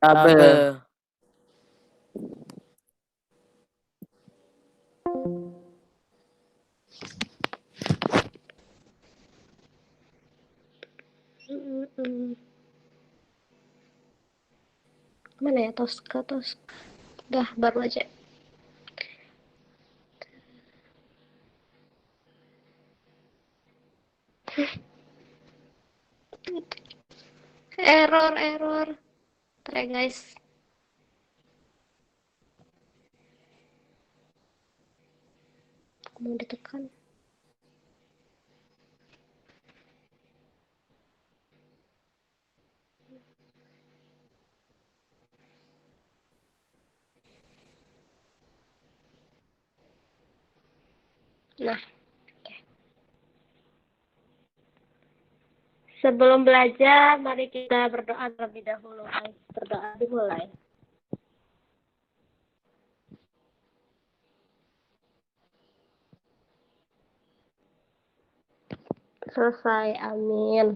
Abe. Mana ya Tosca. Udah baru aja. Error. Bentar ya guys. Mau ditekan. Nah, sebelum belajar, mari kita berdoa terlebih dahulu. Berdoa dimulai. Selesai, amin.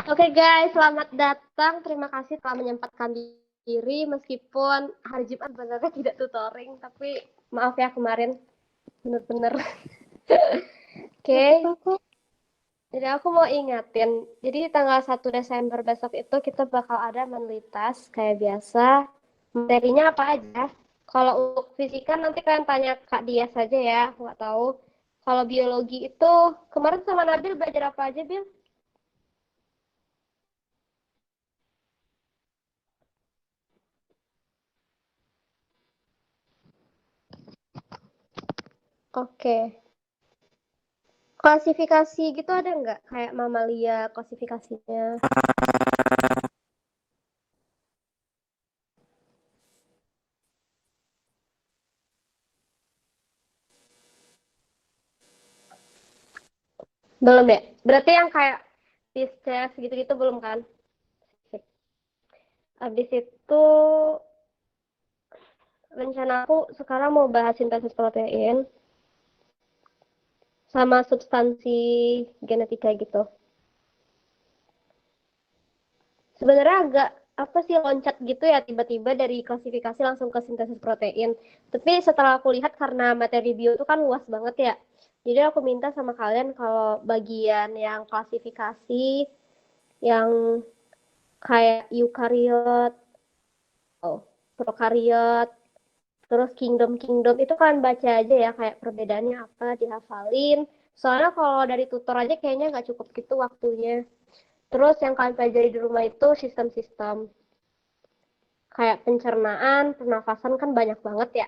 Oke guys, selamat datang. Terima kasih telah menyempatkan diri meskipun hari Jumat sebenarnya tidak tutoring, tapi maaf ya kemarin bener-bener. Oke. Jadi aku mau ingatin, jadi tanggal 1 Desember besok itu kita bakal ada menelitas kayak biasa. Materinya apa aja? Kalau untuk fisika nanti kalian tanya Kak Dia saja ya, aku nggak tahu. Kalau biologi itu kemarin sama Nabil belajar apa aja, Bil? Oke. Klasifikasi gitu ada nggak? Kayak mamalia klasifikasinya. Belum ya? Berarti yang kayak Pisces gitu-gitu belum kan? Habis itu rencana aku sekarang mau bahas sintesis protein sama substansi genetika gitu. Sebenarnya agak apa sih loncat gitu ya tiba-tiba dari klasifikasi langsung ke sintesis protein. Tapi setelah aku lihat karena materi bio itu kan luas banget ya. Jadi aku minta sama kalian kalau bagian yang klasifikasi yang kayak eukariot, prokariot, terus kingdom itu kan baca aja ya kayak perbedaannya apa dihafalin. Soalnya kalau dari tutor aja kayaknya nggak cukup gitu waktunya. Terus yang kalian pelajari di rumah itu sistem-sistem kayak pencernaan, pernafasan kan banyak banget ya.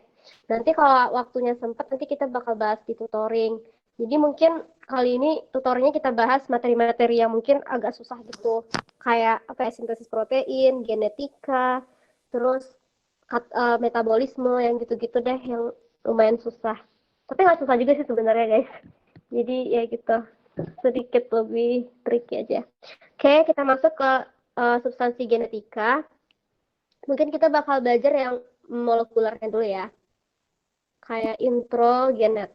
Nanti kalau waktunya sempat nanti kita bakal bahas di tutoring. Jadi mungkin kali ini tutornya kita bahas materi-materi yang mungkin agak susah gitu. Kayak apa ya, sintesis protein, genetika, terus metabolisme yang gitu-gitu deh yang lumayan susah. Tapi nggak susah juga sih sebenarnya guys. Jadi ya gitu, sedikit lebih tricky aja. Oke, kita masuk ke substansi genetika. Mungkin kita bakal belajar yang molekulernya dulu ya. Kayak intro genet.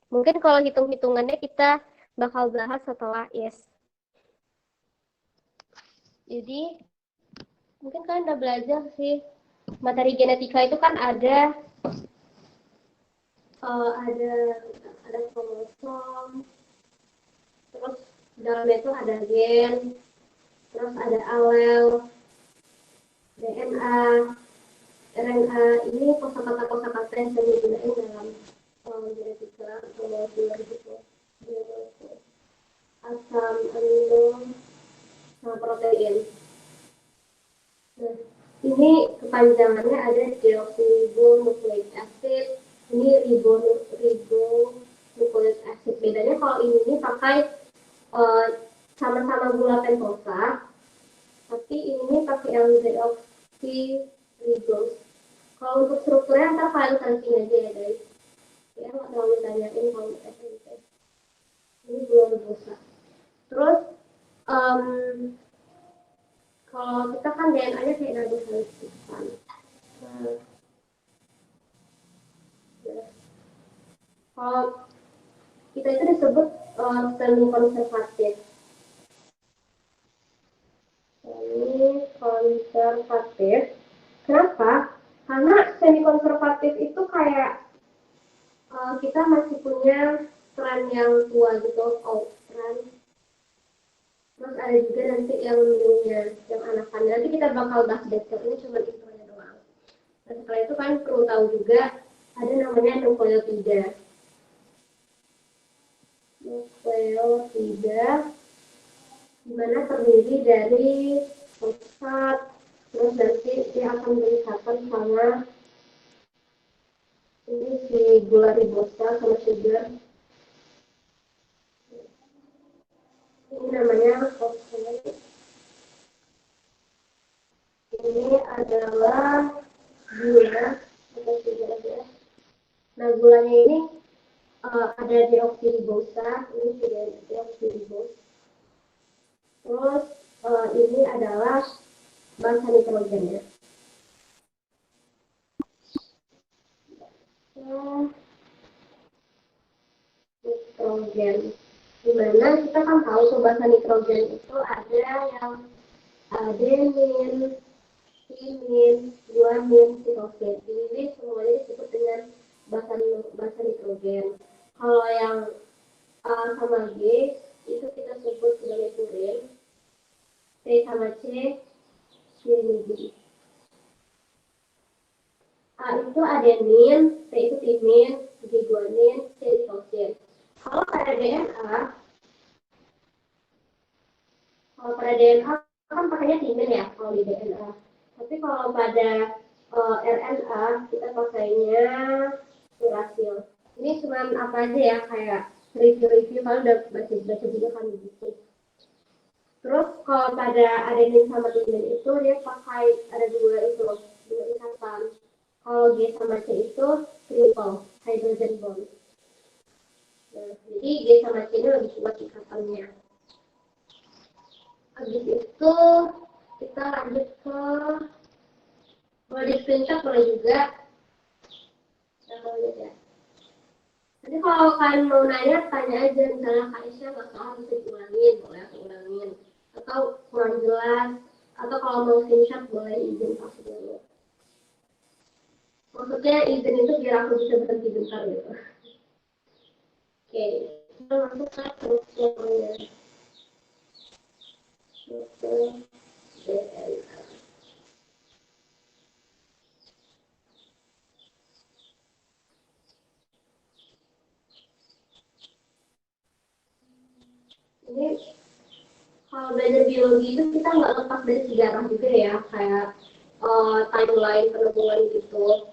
Mungkin kalau hitung-hitungannya kita bakal bahas setelah IS. Jadi, mungkin kalian udah belajar sih. Materi genetika itu kan ada kromosom, terus dalamnya itu ada gen, terus ada alel, DNA, RNA. Ini kosakata yang saya gunain dalam genetika atau molekuler gitu. Asam amino sama protein. Nah, ini kepanjangannya ada deoksiribonucleic acid, ini ribonucleic acid. Bedanya kalau ini pakai sama-sama gula pentosa, tapi ini pakai L-deoksiribos. Kalau untuk strukturnya ntar kalian searching aja ya guys. Ya nggak terlalu ditanyain kalau SMP. Ini gula ribosa. Terus kalau kita kan DNA-nya kayak nada kan. Kalau kita itu disebut semi konservatif. Semi konservatif. konservatif. Kenapa? Karena semi konservatif itu kayak kita masih punya tren yang tua gitu, old trend. Terus ada juga nanti yang newnya, yang anakannya. Nanti kita bakal bahas detail, ini cuma intronya doang. Nah, setelah itu kan perlu tahu juga ada namanya nukleotida. Nukleotida dimana terdiri dari fosfat, terus nanti dia akan berikatan sama ini si gula ribosa sama sugar. Ini namanya fosfat. Ini adalah gula atau sugar ya. Nah, gulanya ini ada deoksiribosa, ini sudah deoksiribosa. Terus ini adalah basa nitrogennya. Nitrogen. Dimana kita kan tahu basa nitrogen itu ada yang adenin, timin, guanin, silosin. Ini semuanya disebut dengan basa nitrogen. Kalau yang A sama G itu kita sebut sebagai purin. T sama C pirimidin. A itu adenin, T itu timin, G guanin, C silosin. Kalau pada DNA kan pakainya timin ya kalau di DNA. Tapi kalau pada RNA kita pakainya urasil. Ini cuma apa aja ya, kayak review kalau udah baca juga kan gitu. Terus kalau pada adenin sama timin itu dia pakai ada dua ikatan. Kalau G sama C itu triple hydrogen bond. Nah, jadi G sama C ini lebih kuat ikatannya. Habis itu kita lanjut ke boleh di screenshot boleh juga. Ya. Jadi kalau kalian mau nanya, tanya aja misalnya Kak Isya nggak salah bisa diulangin, boleh aku ulangin. Atau kurang jelas, atau kalau mau screenshot boleh izin kasih dulu. Maksudnya izin itu biar aku bisa berhenti bentar gitu. Oke, kita masuk ke strukturnya. Struktur DNA. Ini kalau belajar biologi itu kita nggak lepas dari sejarah juga ya, kayak timeline penemuan gitu.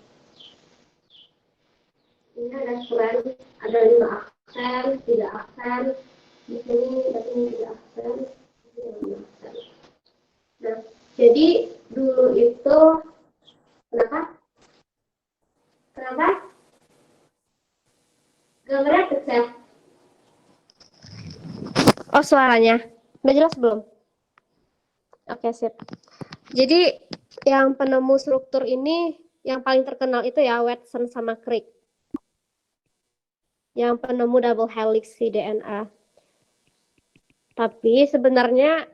Ini ada strand, ada 5 aksen, 3 aksen. Di sini berarti ini 3 aksen, ini 5 aksen. Nah, jadi dulu itu kenapa? Kenapa? Gambarnya kecil. Oh, suaranya. Udah jelas belum? Oke, sip. Jadi yang penemu struktur ini yang paling terkenal itu ya Watson sama Crick. Yang penemu double helix di DNA. Tapi sebenarnya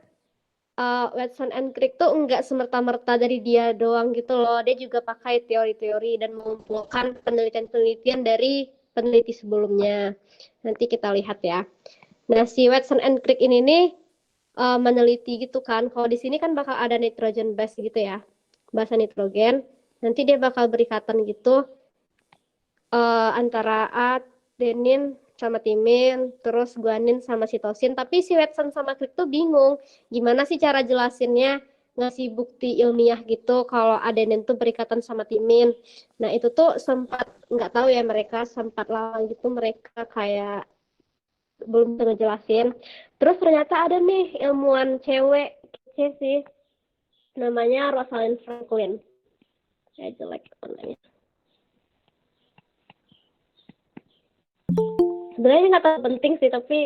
Watson and Crick tuh enggak semerta-merta dari dia doang gitu loh. Dia juga pakai teori-teori dan mengumpulkan penelitian-penelitian dari peneliti sebelumnya. Nanti kita lihat ya. Nah, si Watson and Crick ini nih meneliti gitu kan. Kalau di sini kan bakal ada nitrogen base gitu ya. Basa nitrogen. Nanti dia bakal berikatan gitu antara adenin sama timin, terus guanin sama sitosin. Tapi si Watson sama Crick tuh bingung gimana sih cara jelasinnya, ngasih bukti ilmiah gitu kalau adenin tuh berikatan sama timin. Nah itu tuh sempat nggak tahu ya, mereka sempat lama gitu mereka kayak belum bisa ngejelasin. Terus ternyata ada nih ilmuwan cewek kece sih, namanya Rosalind Franklin. Ya jelek namanya. Sebenarnya nggak terlalu penting sih, tapi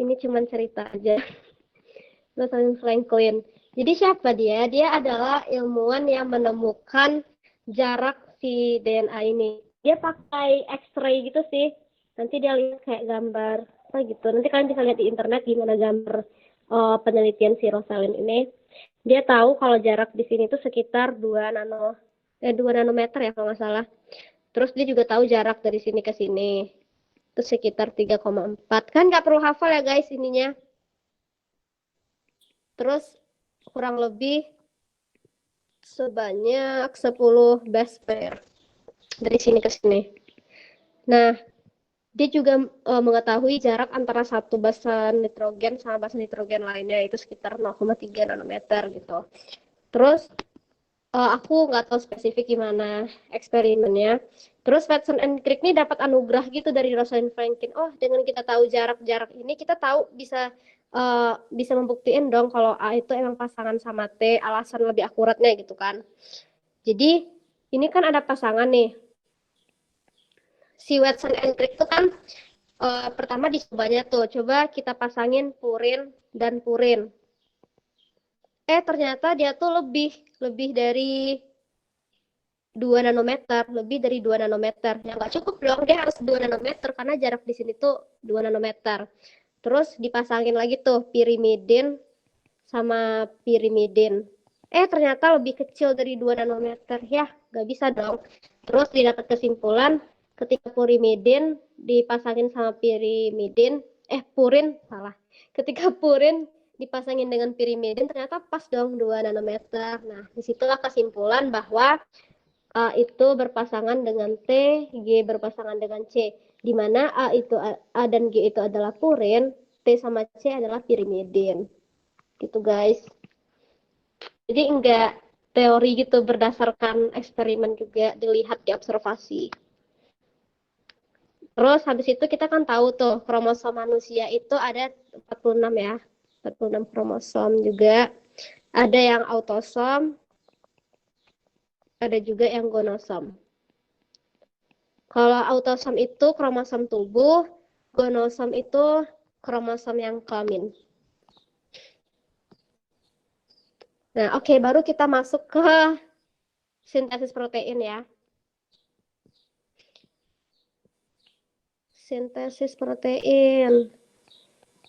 ini cuma cerita aja. Rosalind Franklin. Jadi siapa dia? Dia adalah ilmuwan yang menemukan jarak si DNA ini. Dia pakai X-ray gitu sih. Nanti dia lihat kayak gambar apa gitu. Nanti kalian bisa lihat di internet gimana gambar penelitian si Rosalind ini. Dia tahu kalau jarak di sini tuh sekitar 2 nanometer ya kalau nggak salah. Terus dia juga tahu jarak dari sini ke sini. Itu sekitar 3,4. Kan nggak perlu hafal ya guys ininya. Terus kurang lebih sebanyak 10 base pair dari sini ke sini. Nah, dia juga mengetahui jarak antara satu basa nitrogen sama basa nitrogen lainnya itu sekitar 0,3 nanometer gitu. Terus aku nggak tahu spesifik gimana eksperimennya. Terus Watson and Crick ini dapat anugerah gitu dari Rosalind Franklin. Oh, dengan kita tahu jarak-jarak ini, kita tahu bisa membuktiin dong kalau A itu emang pasangan sama T, alasan lebih akuratnya gitu kan. Jadi ini kan ada pasangan nih. Si Watson and Crick itu kan pertama dicobanya tuh, coba kita pasangin purin dan purin. Ternyata dia tuh lebih dari 2 nanometer, lebih dari 2 nanometer. Ya nggak cukup dong, dia harus 2 nanometer karena jarak di sini tuh 2 nanometer. Terus dipasangin lagi tuh pirimidin sama pirimidin. Ternyata lebih kecil dari 2 nanometer. Ya, nggak bisa dong. Terus didapat kesimpulan ketika purimidin dipasangin sama pirimidin, purin, salah. Ketika purin dipasangin dengan pirimidin ternyata pas dong 2 nanometer. Nah, disitulah kesimpulan bahwa A itu berpasangan dengan T, G berpasangan dengan C. Di mana A dan G itu adalah purin, T sama C adalah pirimidin. Gitu guys. Jadi enggak teori gitu berdasarkan eksperimen juga dilihat di observasi. Terus habis itu kita kan tahu tuh kromosom manusia itu ada 46 ya. 46 kromosom juga. Ada yang autosom, ada juga yang gonosom. Kalau autosom itu kromosom tubuh, gonosom itu kromosom yang kelamin. Nah, oke, baru kita masuk ke sintesis protein ya. Sintesis protein.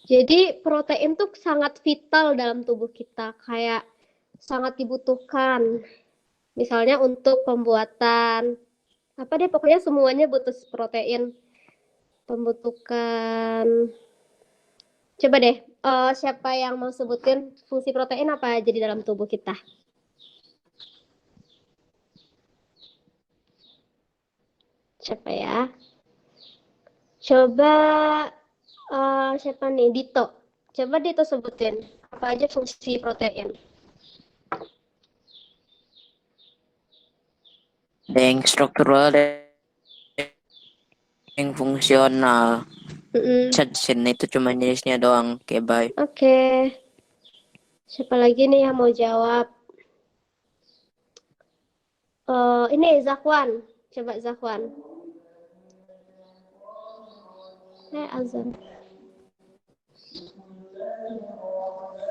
Jadi protein tuh sangat vital dalam tubuh kita, kayak sangat dibutuhkan. Misalnya untuk pembuatan apa deh, pokoknya semuanya butuh protein. Pembentukan. Coba deh, siapa yang mau sebutin fungsi protein apa aja di dalam tubuh kita? Siapa ya? Coba siapa nih? Dito. Coba Dito sebutin apa aja fungsi protein. Ada yang struktural, ada yang fungsional. Sini itu cuma jenisnya doang, kayak bye. Oke. Siapa lagi nih yang mau jawab? Ini Zakwan. Coba Zakwan. Azan.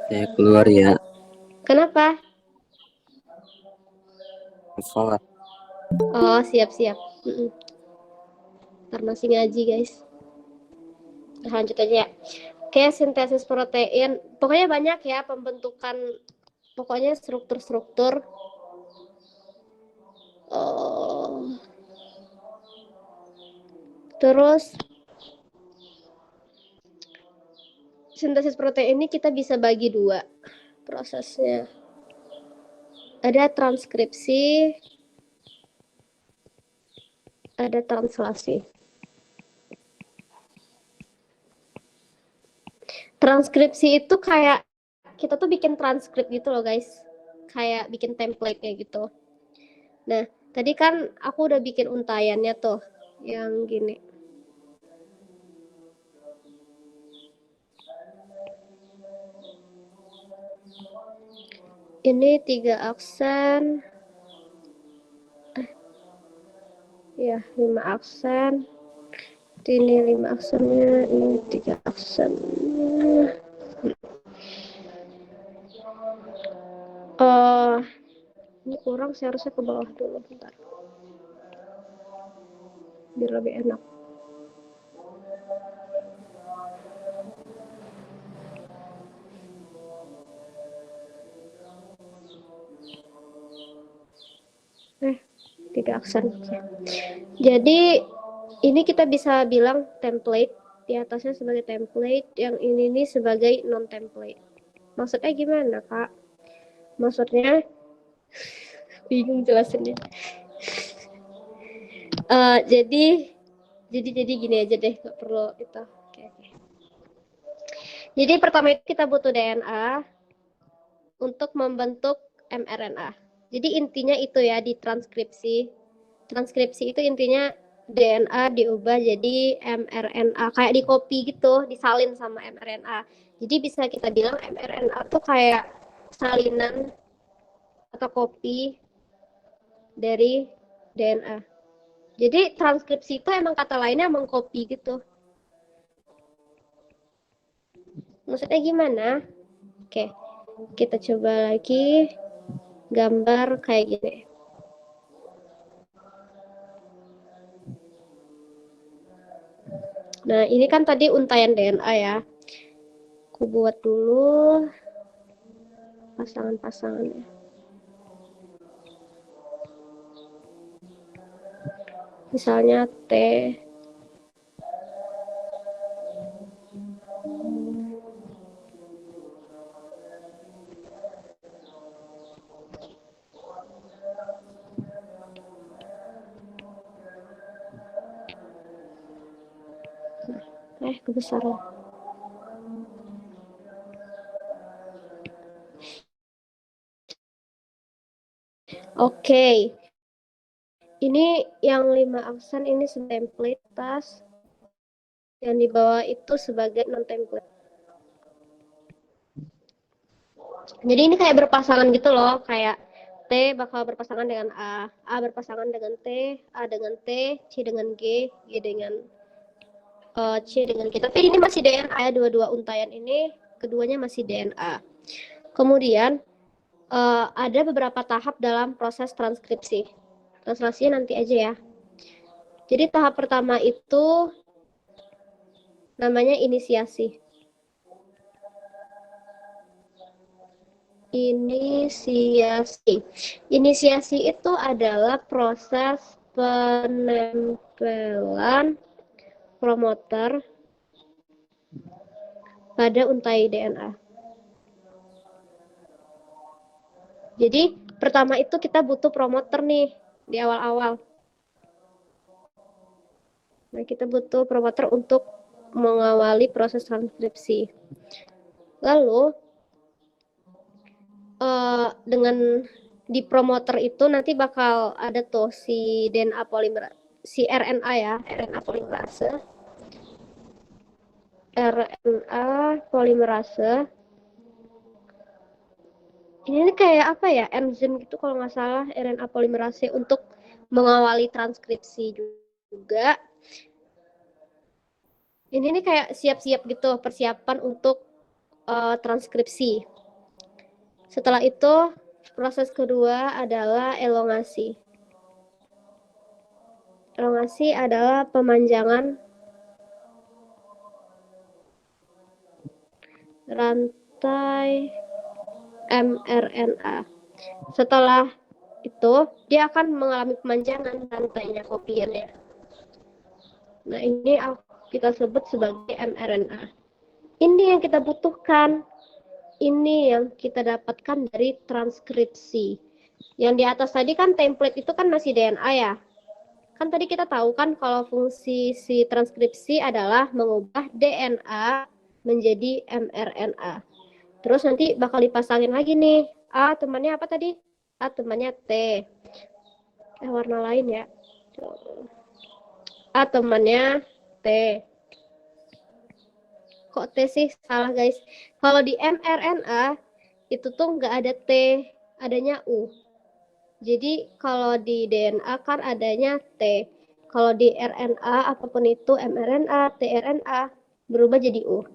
Saya keluar ya. Kenapa? Sholat. Oh, siap-siap. Ntar masih ngaji, guys. Lanjut aja ya. Oke, sintesis protein. Pokoknya banyak ya pembentukan, pokoknya struktur-struktur. Terus sintesis protein ini kita bisa bagi dua prosesnya. Ada transkripsi, ada translasi. Transkripsi itu kayak kita tuh bikin transkrip gitu loh guys, kayak bikin template kayak gitu. Nah, tadi kan aku udah bikin untayannya tuh yang gini. Ini 3 aksen, ya 5 aksen. Ini 5 aksennya, ini 3 aksennya. Ini kurang, saya harusnya ke bawah dulu, bentar. Biar lebih enak. 3 aksen. Jadi ini kita bisa bilang template, di atasnya sebagai template, yang ini nih sebagai non template. Maksudnya gimana, Kak? Maksudnya bingung jelasinnya. Jadi gini aja deh, nggak perlu itu. Oke. Jadi pertama itu kita butuh DNA untuk membentuk mRNA. Jadi intinya itu ya di transkripsi. Transkripsi itu intinya DNA diubah jadi mRNA, kayak di copy gitu, disalin sama mRNA. Jadi bisa kita bilang mRNA tuh kayak salinan atau copy dari DNA. Jadi transkripsi itu emang kata lainnya mengcopy gitu. Maksudnya gimana? Oke, kita coba lagi gambar kayak gini. Nah, ini kan tadi untaian DNA ya. Aku buat dulu pasangan-pasangannya. Misalnya T. Kebesaran. Oke. Ini yang 5 aksen ini template tas. Yang di bawah itu sebagai non template. Jadi ini kayak berpasangan gitu loh, kayak T bakal berpasangan dengan A berpasangan dengan T, A dengan T, C dengan G dengan C dengan G. Tapi ini masih DNA ya, dua-dua untaian ini, keduanya masih DNA. Kemudian ada beberapa tahap dalam proses transkripsi. Translasinya nanti aja ya. Jadi tahap pertama itu namanya inisiasi. Inisiasi itu adalah proses penempelan promoter pada untai DNA. Jadi pertama itu kita butuh promoter nih di awal-awal. Nah, kita butuh promoter untuk mengawali proses transkripsi. Lalu dengan di promoter itu nanti bakal ada tuh si DNA polimerase, si RNA ya, RNA polimerase. Ini kayak apa ya, enzim gitu kalau nggak salah, RNA polimerase untuk mengawali transkripsi juga. Ini kayak siap-siap gitu, persiapan untuk transkripsi. Setelah itu proses kedua adalah elongasi. Elongasi adalah pemanjangan rantai mRNA. Setelah itu dia akan mengalami pemanjangan rantainya, kopiannya. Nah, ini kita sebut sebagai mRNA. Ini yang kita butuhkan. Ini yang kita dapatkan dari transkripsi. Yang di atas tadi kan template itu kan masih DNA ya. Kan tadi kita tahu kan kalau fungsi si transkripsi adalah mengubah DNA menjadi mRNA. Terus nanti bakal dipasangin lagi nih. A temannya apa tadi? A temannya T. Warna lain ya. A temannya T. Kok T sih? Salah guys. Kalau di mRNA itu tuh nggak ada T, adanya U. Jadi kalau di DNA kan adanya T. Kalau di RNA apapun itu, mRNA, tRNA berubah jadi U.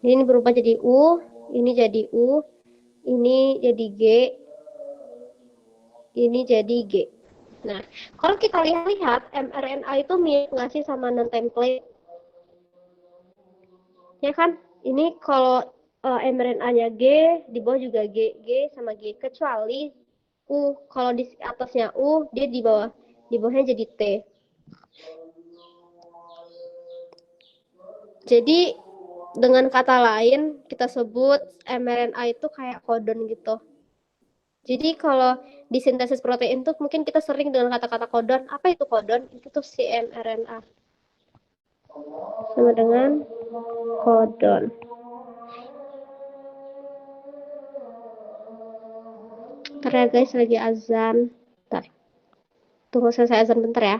Ini berubah jadi U, ini jadi U, ini jadi G, ini jadi G. Nah, kalau kita lihat mRNA itu mirip nggak sih sama non-template? Ya kan, ini kalau mRNA-nya G, di bawah juga G sama G, kecuali U. Kalau di atasnya U, dia di bawahnya jadi T. Jadi dengan kata lain kita sebut mRNA itu kayak codon gitu. Jadi kalau di sintesis protein tuh mungkin kita sering dengan kata-kata codon. Apa itu codon? Itu tuh si mRNA. Sama dengan codon. Bentar ya guys, lagi azan. Bentar. Tunggu selesai azan bentar ya.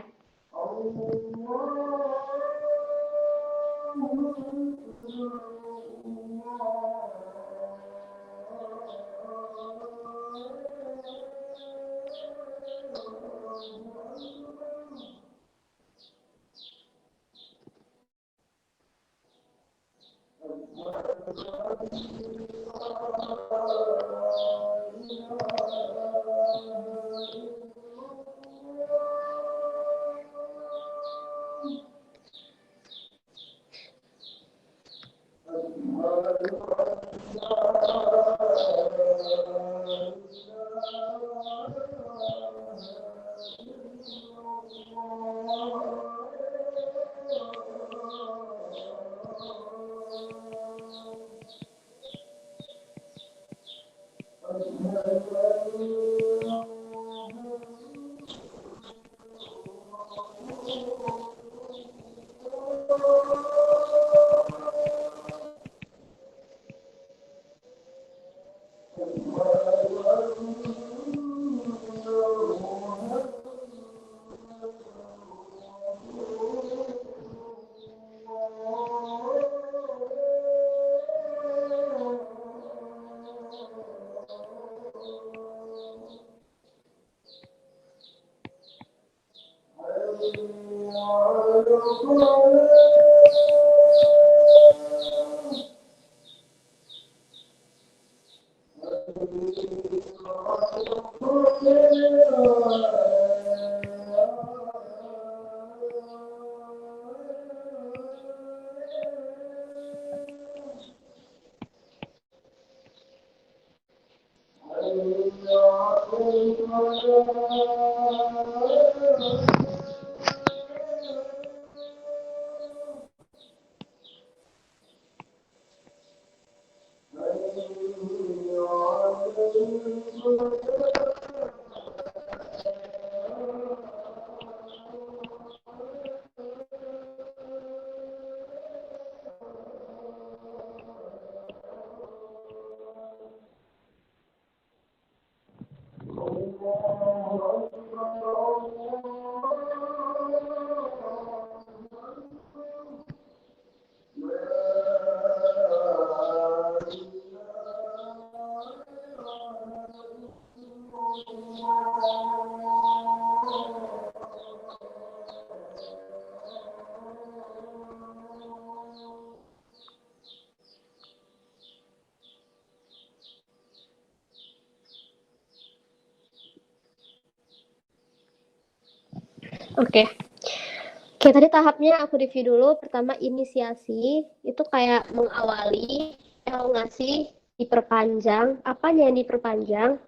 Oke. Oke, tadi tahapnya aku review dulu. Pertama, inisiasi. Itu kayak mengawali, elongasi, diperpanjang. Apanya yang diperpanjang?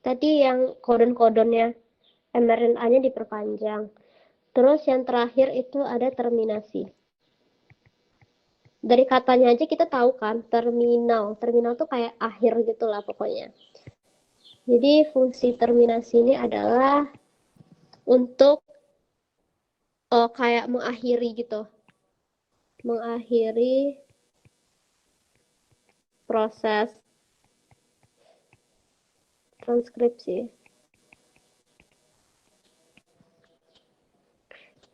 Tadi yang kodon-kodonnya mRNA-nya diperpanjang. Terus yang terakhir itu ada terminasi. Dari katanya aja kita tahu kan, terminal. Terminal tuh kayak akhir gitu lah pokoknya. Jadi fungsi terminasi ini adalah untuk kayak mengakhiri gitu. Mengakhiri proses transkripsi.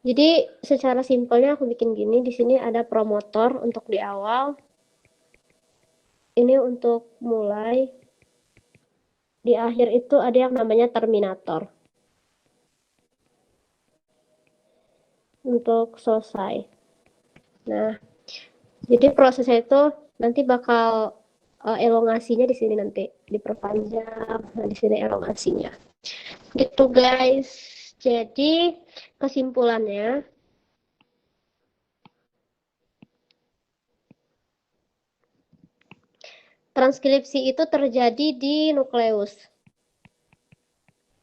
Jadi secara simpelnya aku bikin gini, di sini ada promotor untuk di awal. Ini untuk mulai. Di akhir itu ada yang namanya terminator. Untuk selesai. Nah, jadi prosesnya itu nanti bakal elongasinya di sini nanti diperpanjang. Nah, di sini elongasinya. Gitu guys. Jadi kesimpulannya, transkripsi itu terjadi di nukleus.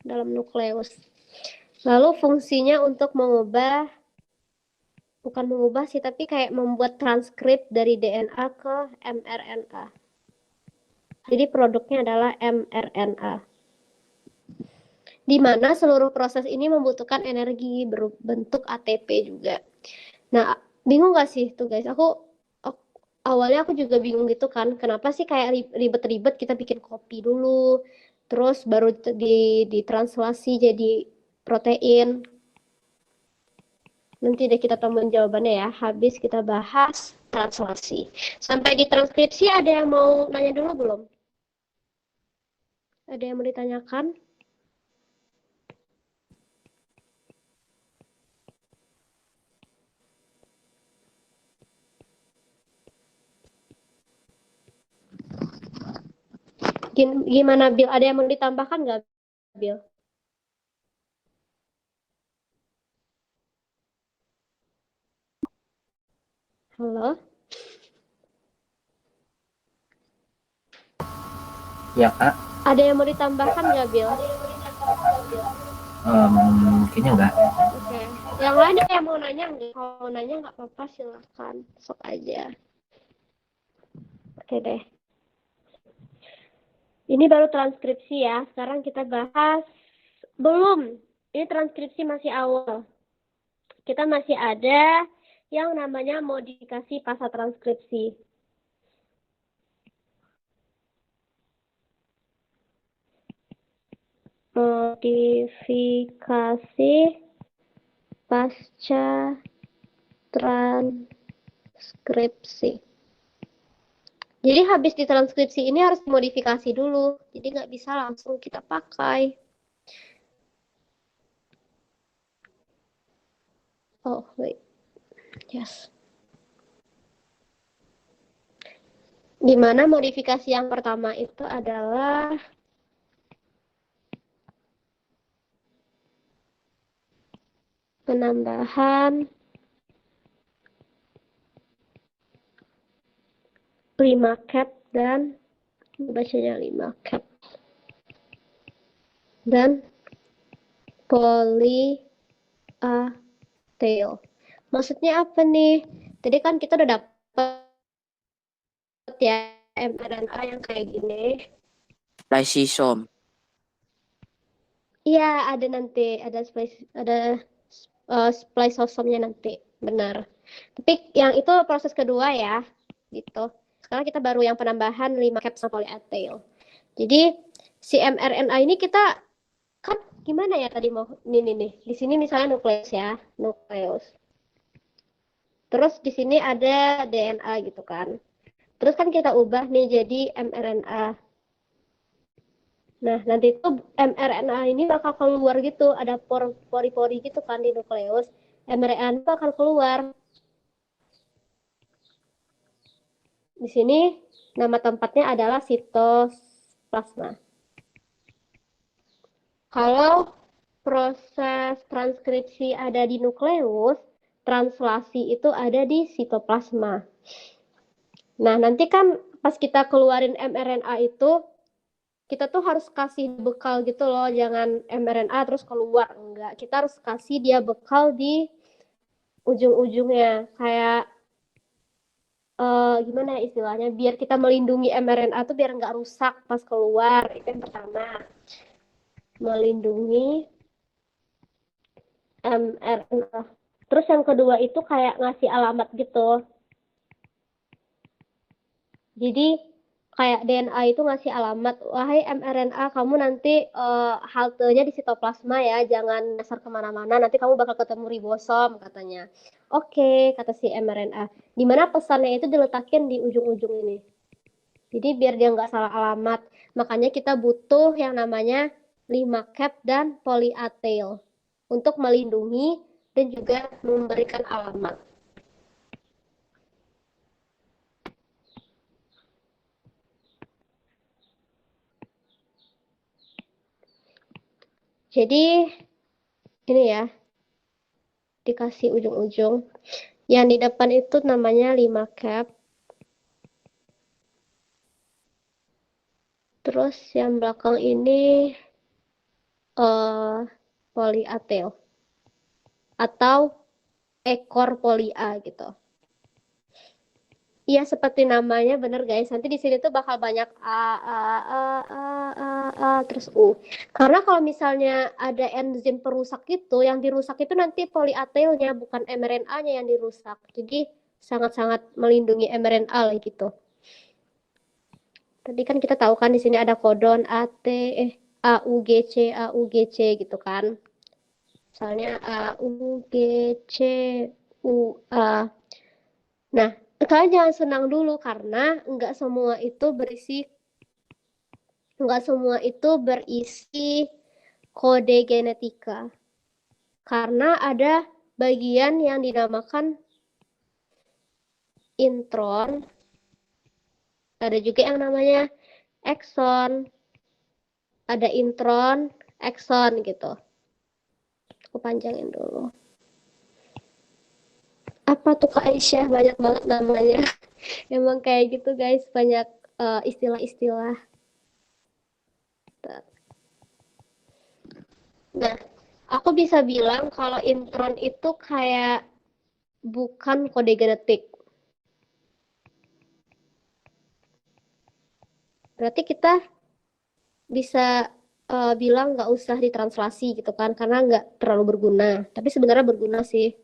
dalam nukleus. Lalu fungsinya untuk mengubah, bukan mengubah sih, tapi kayak membuat transkrip dari DNA ke mRNA. Jadi produknya adalah mRNA. Di mana seluruh proses ini membutuhkan energi berbentuk ATP juga. Nah, bingung gak sih tuh guys? Awalnya aku juga bingung gitu kan, kenapa sih kayak ribet-ribet kita bikin kopi dulu, terus baru ditranslasi jadi protein. Nanti deh kita temuin jawabannya ya, habis kita bahas translasi. Sampai di transkripsi ada yang mau nanya dulu belum? Ada yang mau ditanyakan? Gimana Bill? Ada yang mau ditambahkan nggak Bill? Halo? Ya kak, Ada yang mau ditambahkan nggak Bill? kayaknya enggak. Oke. Yang lain ada yang mau nanya nggak? Kalau nanya nggak apa-apa silakan, sok aja. Oke deh. Ini baru transkripsi ya. Sekarang kita bahas belum. Ini transkripsi masih awal. Kita masih ada yang namanya modifikasi pasca transkripsi. Modifikasi pasca transkripsi. Jadi habis ditranskripsi ini harus dimodifikasi dulu. Jadi nggak bisa langsung kita pakai. Oh, wait. Yes. Dimana modifikasi yang pertama itu adalah penambahan 5 cap dan bacanya 5 cap dan polyA-tail. Maksudnya apa nih? Tadi kan kita udah dapat ya mRNA yang kayak gini. Lysosome. Iya, ada nanti ada spliceosome-nya nanti, benar. Tapi yang itu proses kedua ya, gitu. Sekarang kita baru yang penambahan 5 caps polyA-tail. Jadi si mRNA ini kita kan gimana ya tadi mau nih. Di sini misalnya nukleus ya, nukleus. Terus di sini ada DNA gitu kan. Terus kan kita ubah nih jadi mRNA. Nah, nanti itu mRNA ini bakal keluar gitu, ada pori-pori gitu kan di nukleus. mRNA itu akan keluar. Di sini nama tempatnya adalah sitoplasma. Kalau proses transkripsi ada di nukleus, translasi itu ada di sitoplasma. Nah, nanti kan pas kita keluarin mRNA itu, kita tuh harus kasih bekal gitu loh, jangan mRNA terus keluar, enggak. Kita harus kasih dia bekal di ujung-ujungnya, kayak gimana ya istilahnya, biar kita melindungi mRNA tuh biar nggak rusak pas keluar. Itu yang pertama, melindungi mRNA. Terus yang kedua itu kayak ngasih alamat gitu. Jadi kayak DNA itu ngasih alamat, wahai mRNA, kamu nanti haltenya di sitoplasma ya, jangan nyasar kemana-mana, nanti kamu bakal ketemu ribosom katanya. Oke, kata si mRNA. Dimana pesannya itu diletakin di ujung-ujung ini. Jadi biar dia nggak salah alamat. Makanya kita butuh yang namanya 5 cap dan polyA-tail untuk melindungi dan juga memberikan alamat. Jadi ini ya, dikasih ujung-ujung. Yang di depan itu namanya 5 cap. Terus yang belakang ini eh polyatel atau ekor polia gitu. Iya, seperti namanya bener guys. Nanti di sini tuh bakal banyak terus U. Karena kalau misalnya ada enzim perusak itu, yang dirusak itu nanti poliatelnya, bukan mRNA-nya yang dirusak. Jadi sangat-sangat melindungi mRNA lah gitu. Tadi kan kita tahu kan di sini ada kodon AUGC gitu kan. Misalnya AUGCUA. Nah, kalian jangan senang dulu karena nggak semua itu berisi kode genetika. Karena ada bagian yang dinamakan intron, ada juga yang namanya ekson, ada intron, ekson gitu. Aku panjangin dulu. Apa tuh Kak Aisyah? Banyak banget namanya. Emang kayak gitu guys, banyak istilah-istilah. Nah, aku bisa bilang kalau intron itu kayak bukan kode genetik. Berarti kita bisa bilang nggak usah ditranslasi gitu kan, karena nggak terlalu berguna. Tapi sebenarnya berguna sih.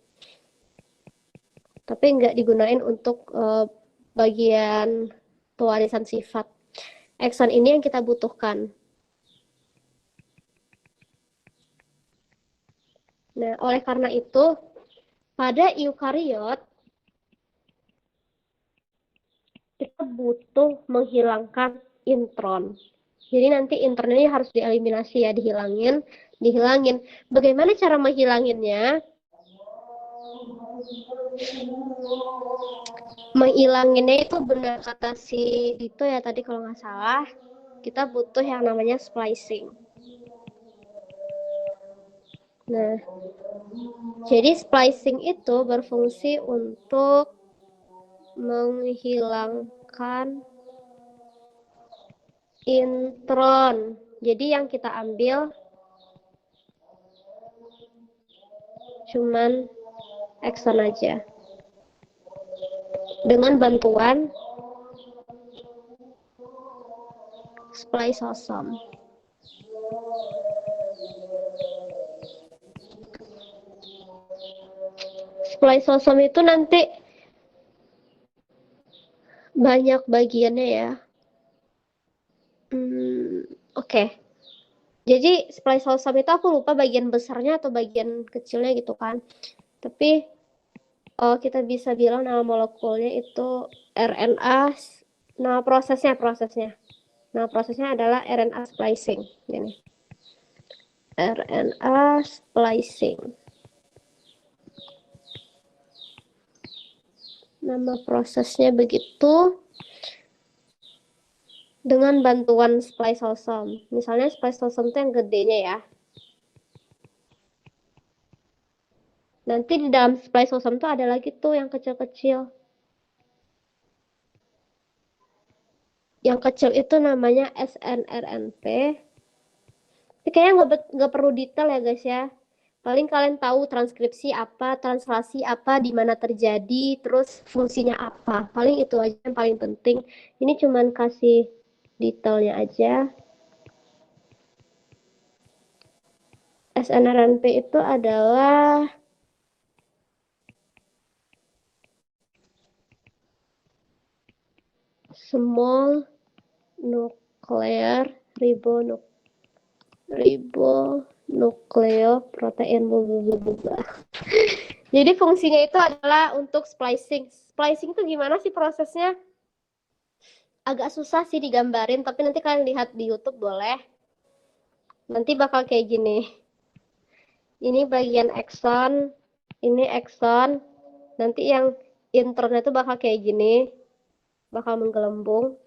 Tapi nggak digunain untuk bagian pewarisan sifat. Ekson ini yang kita butuhkan. Nah, oleh karena itu, pada eukariot, kita butuh menghilangkan intron. Jadi nanti intron ini harus dieliminasi ya, dihilangin. Bagaimana cara menghilanginnya? Menghilanginnya itu benar kata si Dito ya tadi kalau nggak salah, kita butuh yang namanya splicing. Nah, jadi splicing itu berfungsi untuk menghilangkan intron. Jadi yang kita ambil cuman ekson aja. Dengan bantuan spliceosome. Spliceosome itu nanti banyak bagiannya ya. Oke. Jadi spliceosome itu aku lupa bagian besarnya atau bagian kecilnya gitu kan. Tapi kita bisa bilang nama molekulnya itu RNA. Nah, prosesnya. Nah, prosesnya adalah RNA splicing. Ini. RNA splicing. Nama prosesnya begitu. Dengan bantuan spliceosome. Misalnya spliceosome itu yang gedenya ya. Nanti di dalam spliceosome itu ada lagi tuh yang kecil-kecil. Yang kecil itu namanya snRNP. Tapi kayaknya nggak perlu detail ya guys ya. Paling kalian tahu transkripsi apa, translasi apa, di mana terjadi, terus fungsinya apa. Paling itu aja yang paling penting. Ini cuman kasih detailnya aja. snRNP itu adalah small nuclear ribonucleoprotein. Jadi fungsinya itu adalah untuk splicing. Splicing itu gimana sih prosesnya? Agak susah sih digambarin, tapi nanti kalian lihat di YouTube boleh. Nanti bakal kayak gini. Ini bagian ekson, ini ekson. Nanti yang intronnya itu bakal kayak gini. Bakal menggelembung.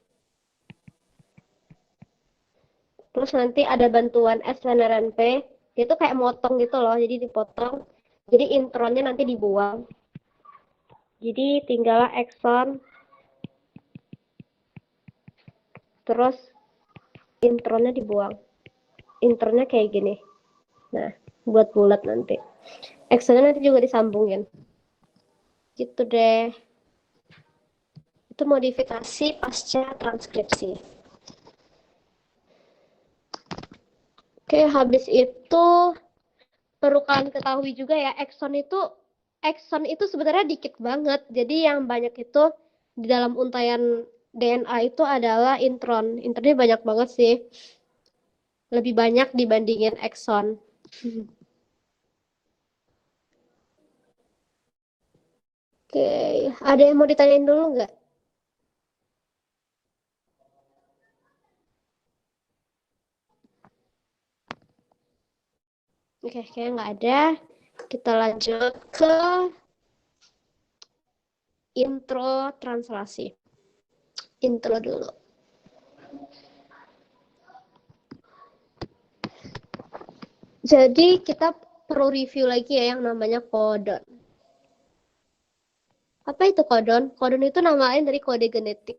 Terus nanti ada bantuan snRNP. Dia tuh kayak motong gitu loh, jadi dipotong. Jadi intronnya nanti dibuang. Jadi tinggallah ekson. Terus intronnya dibuang. Intronnya kayak gini. Nah, buat bulat nanti. Exonnya nanti juga disambungin. Gitu deh. Itu modifikasi pasca transkripsi. Oke, habis itu perlu kalian ketahui juga ya, exon itu sebenarnya dikit banget. Jadi yang banyak itu di dalam untaian DNA itu adalah intron. Intronnya banyak banget sih. Lebih banyak dibandingin exon. Oke, ada yang mau ditanyain dulu nggak? Oke, kayaknya nggak ada. Kita lanjut ke intro translasi. Intro dulu. Jadi kita perlu review lagi ya yang namanya codon. Apa itu codon? Codon itu nama lain dari kode genetik.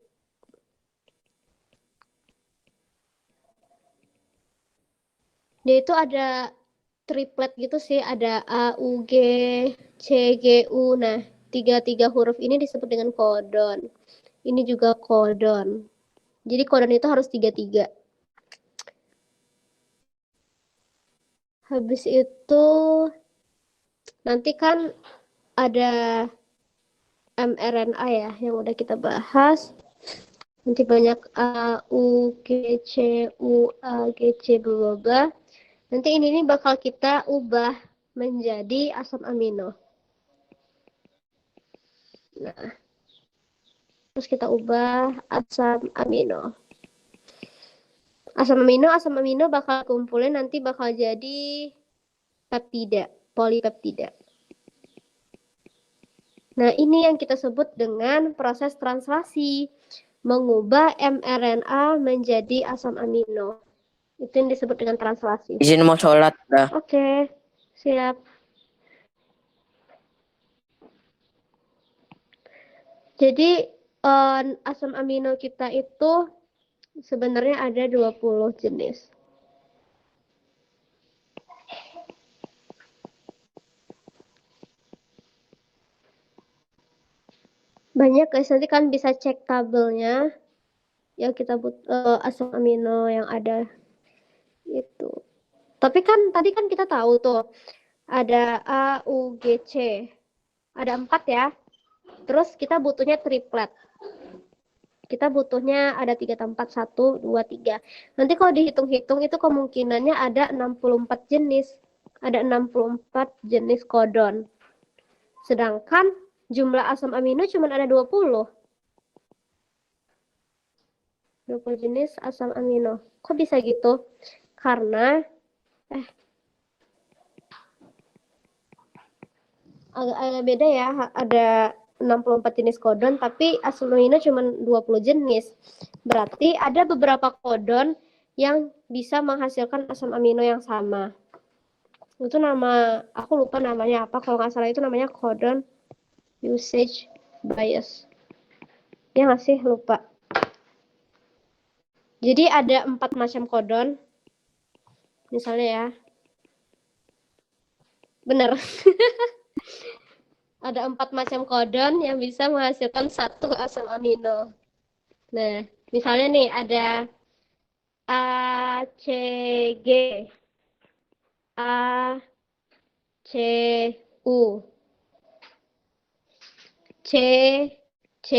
Dia itu ada triplet gitu sih, ada A, U, G, C, G, U. Nah, tiga huruf ini disebut dengan codon. Ini juga codon. Jadi codon itu harus 3. Habis itu nanti kan ada mRNA ya yang udah kita bahas. Nanti banyak A, U, G, C, U, A, G, C, bla bla. Nanti ini bakal kita ubah menjadi asam amino. Nah, terus kita ubah asam amino. Asam amino bakal kumpulin nanti bakal jadi peptida, polipeptida. Nah, ini yang kita sebut dengan proses translasi, mengubah mRNA menjadi asam amino. Itu yang disebut dengan translasi. Izin mau sholat dah. Oke, siap. Jadi asam amino kita itu sebenarnya ada 20 jenis. Banyak guys, nanti kan bisa cek tabelnya yang kita asam amino yang ada itu. Tapi kan tadi kan kita tahu tuh ada A, U, G, C. Ada 4 ya. Terus kita butuhnya triplet. Kita butuhnya ada 3 tempat, 1, 2, 3. Nanti kalau dihitung-hitung itu kemungkinannya ada 64 jenis. Ada 64 jenis codon. Sedangkan jumlah asam amino cuma ada 20. 20 jenis asam amino. Kok bisa gitu? Karena agak beda ya, ada 64 jenis codon tapi asam amino cuma 20 jenis. Berarti ada beberapa codon yang bisa menghasilkan asam amino yang sama. Itu nama, aku lupa namanya apa, kalau nggak salah itu namanya codon usage bias. Ya nggak sih, lupa. Jadi ada 4 macam codon. Misalnya ya. Bener. Ada 4 macam codon yang bisa menghasilkan 1 asam amino. Nah, misalnya nih ada A, C, G, A, C, U, C, C,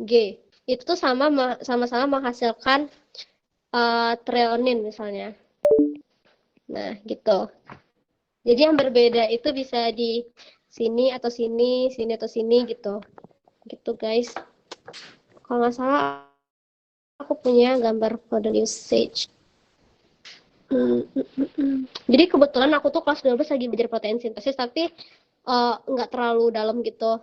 G. Itu tuh sama-sama menghasilkan treonin misalnya. Nah, gitu. Jadi yang berbeda itu bisa di sini atau sini, sini atau sini gitu. Gitu guys. Kalau nggak salah aku punya gambar codon usage. Jadi kebetulan aku tuh kelas 12 lagi belajar protein sintesis tapi nggak terlalu dalam gitu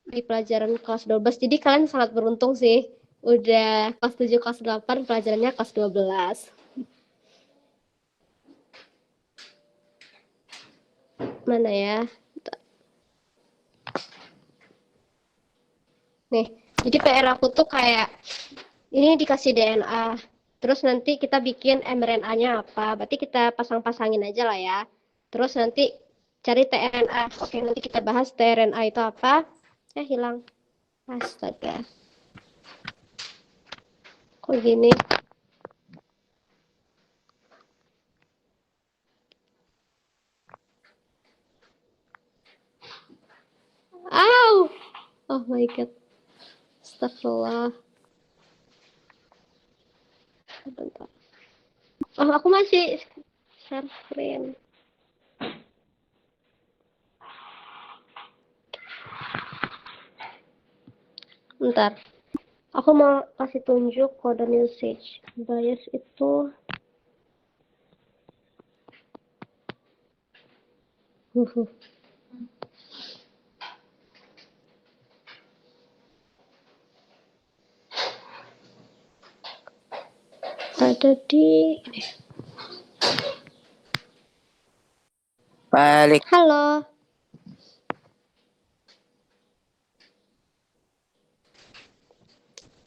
di pelajaran kelas 12. Jadi kalian sangat beruntung sih. Udah kelas 7, kelas 8 pelajarannya kelas 12. Mana ya? Nih, jadi PR aku tuh kayak ini dikasih DNA. Terus nanti kita bikin mRNA-nya apa. Berarti kita pasang-pasangin aja lah ya. Terus nanti cari tRNA. Oke, nanti kita bahas tRNA itu apa. Hilang. Astaga. Kok gini? Ow! Oh my god. Astagfirullah. Bentar. Oh, aku masih share screen. Bentar. Aku mau kasih tunjuk kode message. Bias itu ada di ini. Balik. Halo.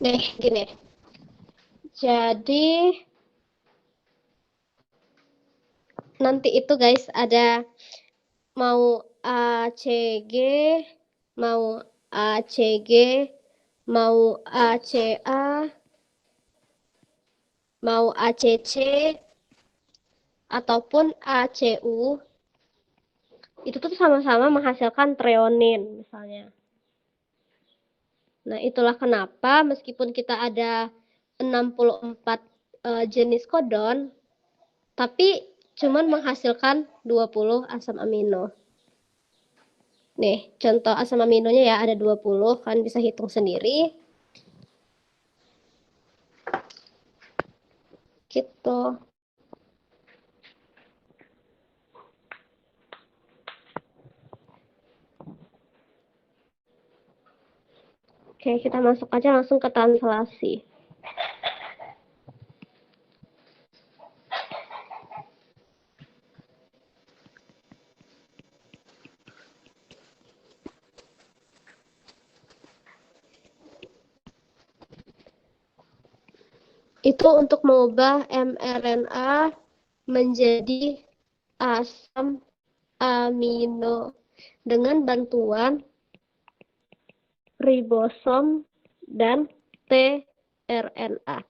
Nih, gini. Jadi nanti itu guys ada mau ACG, mau ACG, mau ACA, mau ACC, ataupun ACU. Itu tuh sama-sama menghasilkan treonin misalnya. Nah, itulah kenapa meskipun kita ada 64 jenis kodon, tapi cuman menghasilkan 20 asam amino. Nih, contoh asam aminonya ya ada 20, kan bisa hitung sendiri. Gitu. Oke, kita masuk aja langsung ke translasi. Itu untuk mengubah mRNA menjadi asam amino dengan bantuan ribosom dan tRNA.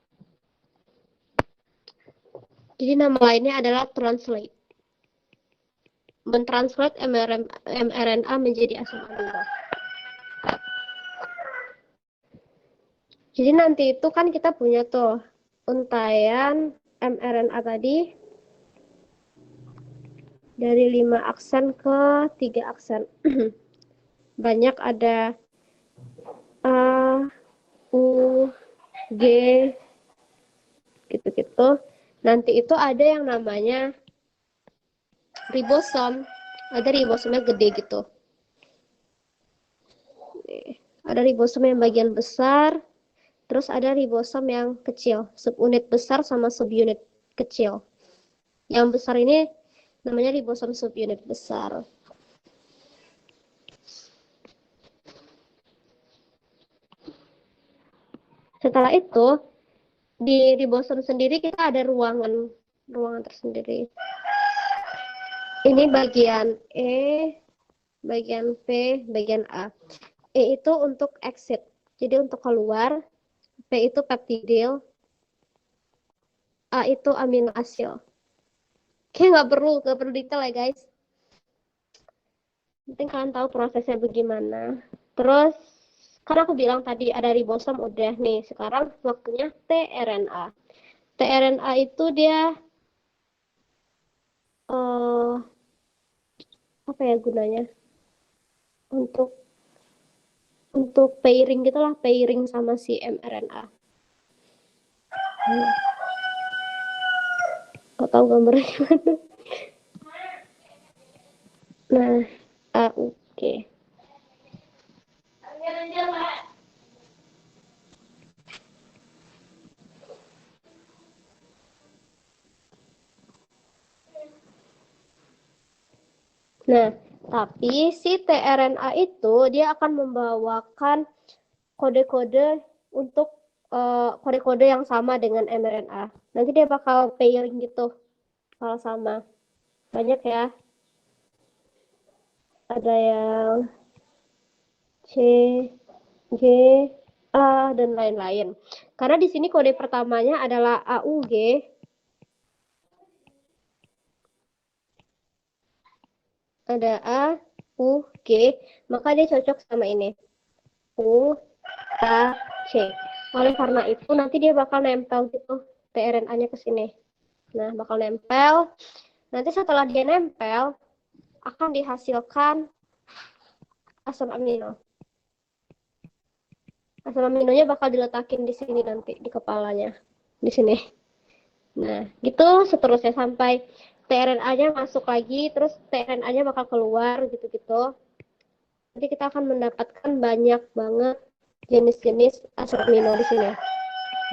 Jadi nama lainnya adalah translate. Mentranslate mRNA menjadi asam amino. Jadi nanti itu kan kita punya tuh untaian mRNA tadi dari 5 aksen ke 3 aksen. Banyak ada A, U, G, gitu-gitu. Nanti itu ada yang namanya ribosom. Ada ribosomnya gede gitu. Ada ribosom yang bagian besar, terus ada ribosom yang kecil, subunit besar sama subunit kecil. Yang besar ini namanya ribosom subunit besar. Setelah itu, di ribosom sendiri kita ada ruangan tersendiri. Ini bagian E, bagian P, bagian A. E itu untuk exit, jadi untuk keluar. P itu peptidil, A itu amino asil. Oke, nggak perlu detail ya guys. Penting kalian tahu prosesnya bagaimana. Terus, karena aku bilang tadi ada ribosom udah nih. Sekarang waktunya tRNA. tRNA itu dia apa ya gunanya? Untuk pairing gitulah, pairing sama si mRNA. Kau tahu gambarnya gimana? Nah, oke. Nah, tapi si tRNA itu dia akan membawakan kode-kode untuk kode-kode yang sama dengan mRNA. Nanti dia bakal pairing gitu kalau sama. Banyak ya. Ada yang C, G, A, dan lain-lain. Karena di sini kode pertamanya adalah AUG. Ada A, U, G, maka dia cocok sama ini. U, A, C. Oleh karena itu nanti dia bakal nempel gitu tRNA-nya ke sini. Nah, bakal nempel. Nanti setelah dia nempel, akan dihasilkan asam amino. Asam aminonya bakal diletakin di sini nanti, di kepalanya. Di sini. Nah, gitu seterusnya sampai tRNA-nya masuk lagi, terus tRNA-nya bakal keluar gitu-gitu. Nanti kita akan mendapatkan banyak banget jenis-jenis asam amino di sini.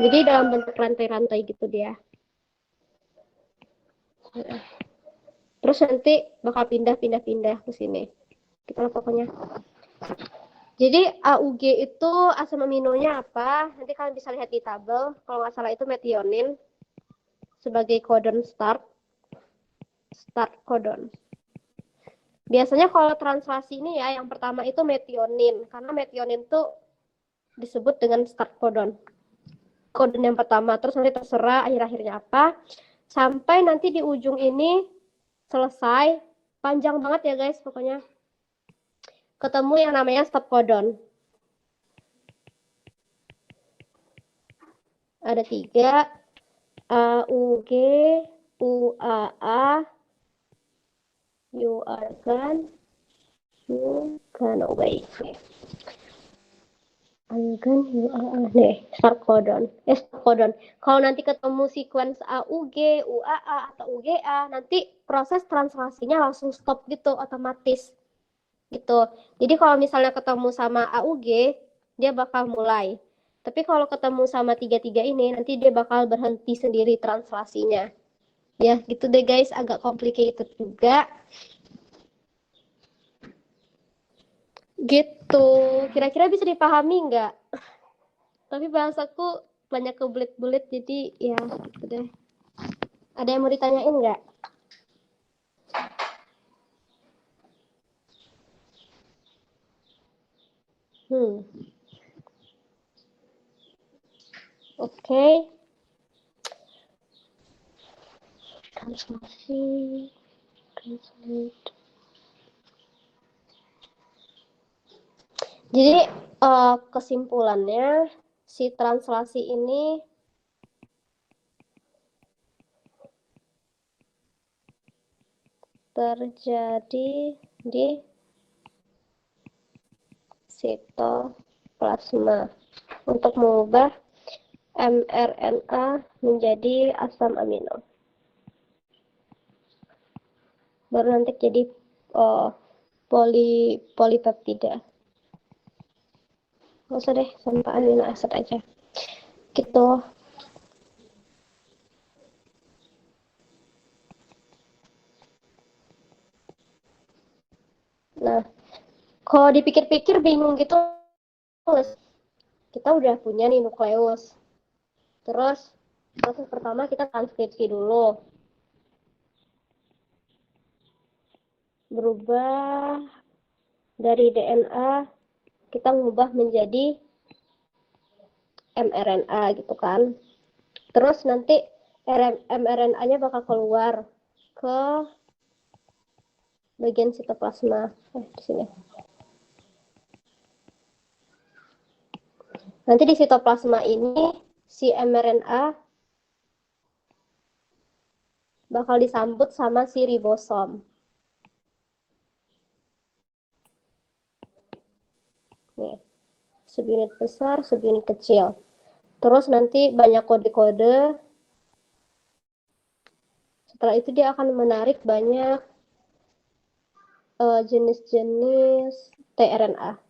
Jadi dalam bentuk rantai-rantai gitu dia. Terus nanti bakal pindah-pindah ke sini. Kita pokoknya. Jadi AUG itu asam aminonya apa? Nanti kalian bisa lihat di tabel. Kalau nggak salah itu metionin sebagai codon start codon. Biasanya kalau translasi ini ya, yang pertama itu metionin, karena metionin tuh disebut dengan start codon. Codon yang pertama, terus nanti terserah akhir-akhirnya apa. Sampai nanti di ujung ini selesai, panjang banget ya guys pokoknya. Ketemu yang namanya stop codon. Ada 3, AUG, UAA, UARGAN, UGAN away. Argan, UAA, nih, start codon. Start codon. Kalau nanti ketemu sequence AUG, UAA, atau UGA, nanti proses translasinya langsung stop gitu, otomatis. Gitu. Jadi kalau misalnya ketemu sama AUG, dia bakal mulai. Tapi kalau ketemu sama 3-3 ini, nanti dia bakal berhenti sendiri translasinya. Ya, gitu deh guys, agak complicated juga. Gitu. Kira-kira bisa dipahami nggak? Tapi bahasaku banyak kebelit-belit, jadi ya gitu deh. Ada yang mau ditanyain nggak? Oke. Translasi. Translate. Jadi kesimpulannya si translasi ini terjadi di sitoplasma untuk mengubah mRNA menjadi asam amino. Baru nanti jadi polipeptida. Nggak usah deh, sampai amino acid aja. Gitu. Nah, kalau dipikir-pikir bingung gitu, kita udah punya nih nukleus. Terus proses pertama kita transkripsi dulu. Berubah dari DNA, kita ngubah menjadi mRNA gitu kan. Terus nanti mRNA-nya bakal keluar ke bagian sitoplasma. Di sini. Nanti di sitoplasma ini si mRNA bakal disambut sama si ribosom. Nih, subunit besar, subunit kecil. Terus nanti banyak kode-kode. Setelah itu dia akan menarik banyak jenis-jenis tRNA.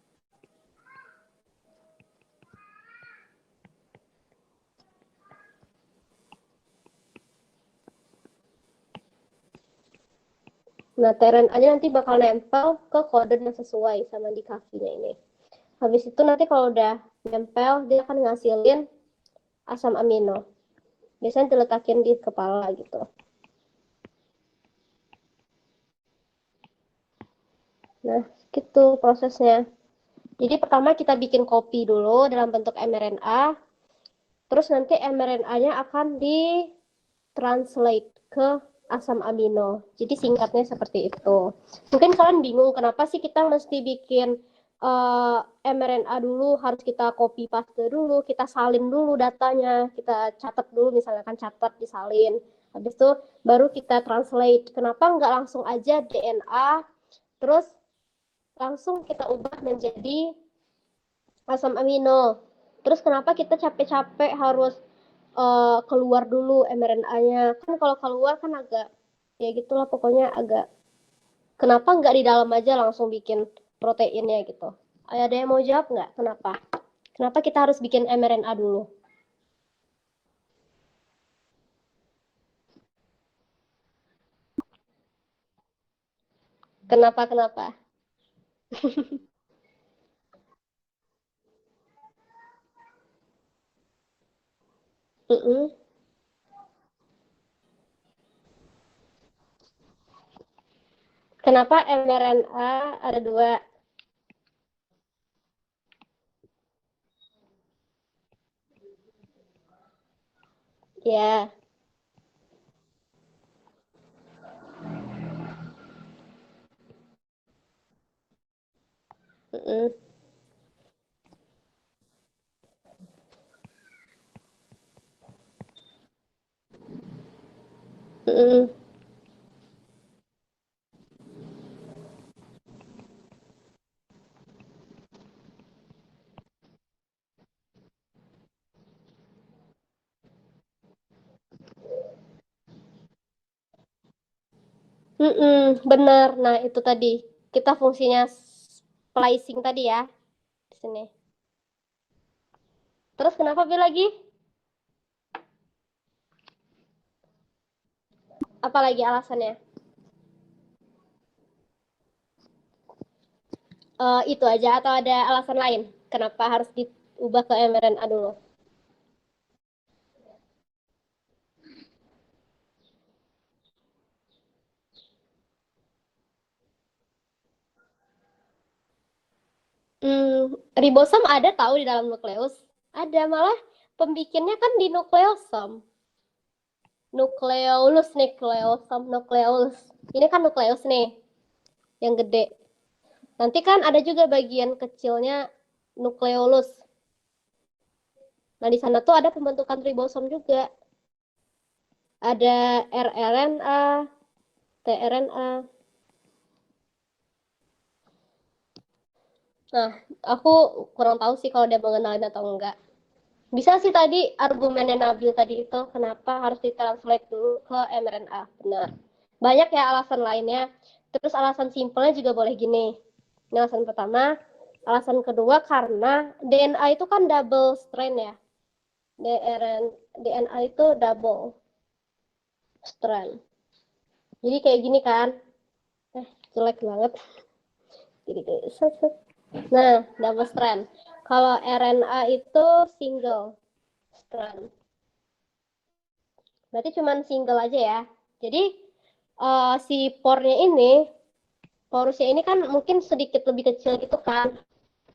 Nah, tRNA-nya nanti bakal nempel ke kode yang sesuai sama di kakinya ini. Habis itu nanti kalau udah nempel, dia akan ngasilin asam amino. Biasanya diletakin di kepala gitu. Nah, gitu prosesnya. Jadi pertama kita bikin kopi dulu dalam bentuk mRNA, terus nanti mRNA-nya akan ditranslate ke asam amino. Jadi singkatnya seperti itu. Mungkin kalian bingung kenapa sih kita mesti bikin mRNA dulu, harus kita copy paste dulu, kita salin dulu datanya, kita catat dulu, misalnya kan catat, disalin. Habis itu baru kita translate. Kenapa nggak langsung aja DNA, terus langsung kita ubah menjadi asam amino. Terus kenapa kita capek-capek harus keluar dulu mRNA-nya? Kan kalau keluar kan agak, ya gitulah pokoknya agak, kenapa nggak di dalam aja langsung bikin proteinnya gitu? Ada yang mau jawab nggak? Kenapa? Kenapa kita harus bikin mRNA dulu? Kenapa? Mm-mm. Kenapa mRNA ada dua? Ya. Mm-mm. Mm-mm. Benar. Nah, itu tadi. Kita fungsinya splicing tadi ya. Di sini. Terus kenapa B lagi? Apa lagi alasannya? Itu aja atau ada alasan lain? Kenapa harus diubah ke mRNA dulu? Ribosom ada tahu di dalam nukleus. Ada, malah pembikinnya kan di nukleosom. Nukleolus. Ini kan nukleus nih, yang gede. Nanti kan ada juga bagian kecilnya nukleolus. Nah, di sana tuh ada pembentukan ribosom juga. Ada rRNA, tRNA. Nah, aku kurang tahu sih kalau dia mengenalin atau enggak. Bisa sih tadi argumennya Nabil tadi itu, kenapa harus ditranslate dulu ke mRNA. Benar. Banyak ya alasan lainnya. Terus alasan simpelnya juga boleh gini. Ini alasan pertama. Alasan kedua karena DNA itu kan double strand ya. DNA itu double strand. Jadi kayak gini kan. Jelek banget. Jadi kayak nah, double strand. Kalau RNA itu single strand. Berarti cuma single aja ya. Jadi si porusnya ini kan mungkin sedikit lebih kecil gitu kan.